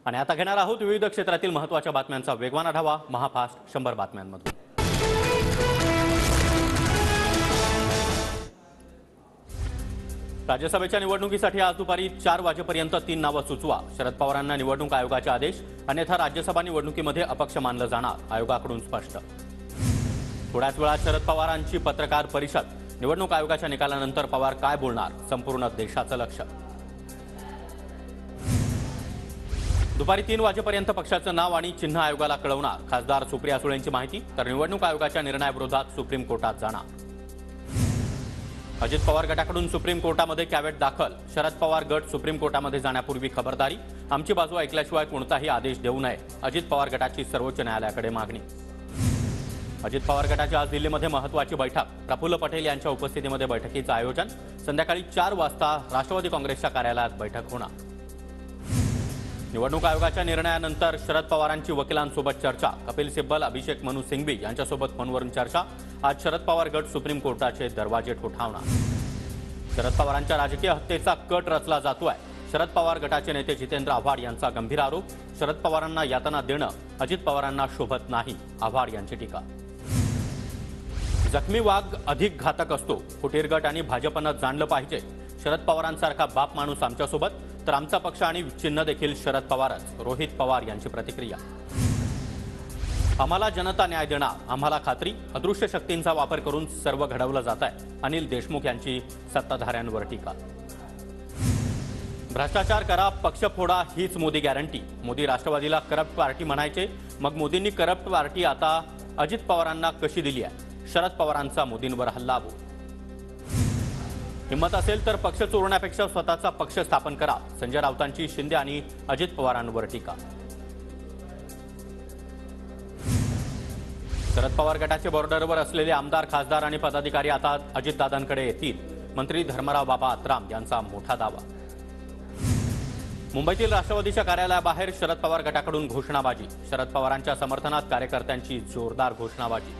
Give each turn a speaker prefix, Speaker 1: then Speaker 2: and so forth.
Speaker 1: आणि आता घेणार आहोत विविध क्षेत्रातील महत्त्वाच्या बातम्यांचा वेगवान आढावा महाफास्ट 100 बातम्यांमधून। राज्यसभेच्या निवडणुकीसाठी आज दुपारी 4 वाजेपर्यंत 3 नावं सुचवा। शरद पवारांना निवडणूक आयोगाचे आदेश, अन्यथा राज्यसभा निवडणुकीमध्ये अपक्ष मानलं जाणार, आयोगाकडून स्पष्ट। थोड्याच वेळात शरद पवारांची पत्रकार परिषद। निवडणूक आयोगाच्या निकालानंतर पवार काय बोलणार, संपूर्ण देशाचं लक्ष। दुपारी 3 वाजेपर्यंत पक्षाचं नाव आणि चिन्ह आयोगाला कळवणार, खासदार सुप्रिया सुळेंची माहिती। तर निवडणूक आयोगाच्या निर्णयाविरोधात सुप्रीम कोर्टात जाणार। अजित पवार गटाकडून सुप्रीम कोर्टामध्ये कॅव्हेट दाखल। शरद पवार गट सुप्रीम कोर्टामध्ये जाण्यापूर्वी खबरदारी, आमची बाजू ऐकल्याशिवाय कोणताही आदेश देऊ नये, अजित पवार गटाची सर्वोच्च न्यायालयाकडे मागणी। अजित पवार गटाची आज दिल्लीमध्ये महत्त्वाची बैठक। प्रफुल्ल पटेल यांच्या उपस्थितीमध्ये बैठकीचं आयोजन। संध्याकाळी 4 वाजता राष्ट्रवादी काँग्रेसच्या कार्यालयात बैठक होणार। निवडणूक आयोगाच्या निर्णयानंतर शरद पवारांची वकिलांसोबत चर्चा। कपिल सिब्बल, अभिषेक मनु सिंघवी यांच्यासोबत फोनवरून चर्चा। आज शरद पवार गट सुप्रीम कोर्टाचे दरवाजे ठोठावणार। शरद पवारांच्या राजकीय हत्येचा कट रचला जातोय। शरद पवार गटाचे नेते जितेंद्र आव्हाड यांचा गंभीर आरोप। शरद पवारांना यातना देणं अजित पवारांना शोभत नाही, आव्हाड यांची टीका। जखमी वाघ अधिक घातक असतो, फुटीर गट आणि भाजपनं जाणलं पाहिजे। शरद पवारांसारखा बाप माणूस आमच्यासोबत, तर आमचा पक्ष आणि चिन्ह देखील शरद पवारच, रोहित पवार यांची प्रतिक्रिया। आम्हाला जनता न्याय देणार, आम्हाला खात्री, अदृश्य शक्तींचा वापर करून सर्व घडवलं जात आहे, अनिल देशमुख यांची सत्ताधाऱ्यांवर टीका। भ्रष्टाचार करा, पक्ष फोडा, हीच मोदी गॅरंटी। मोदी राष्ट्रवादीला करप्ट पार्टी म्हणायचे, मग मोदींनी करप्ट पार्टी आता अजित पवारांना कशी दिली आहे? शरद पवारांचा मोदींवर हल्लाबोल। हिम्मत असेल तर पक्ष चोरण्यापेक्षा स्वतःचा पक्ष स्थापन करा, संजय राऊतांची शिंदे आणि अजित पवारांवर टीका। शरद पवार गटाचे बॉर्डरवर असलेले आमदार, खासदार आणि पदाधिकारी आता अजितदादांकडे येतील, मंत्री धर्मराव बाबा आत्राम यांचा मोठा दावा। मुंबईतील राष्ट्रवादीच्या कार्यालयाबाहेर शरद पवार गटाकडून घोषणाबाजी। शरद पवारांच्या समर्थनात कार्यकर्त्यांची जोरदार घोषणाबाजी।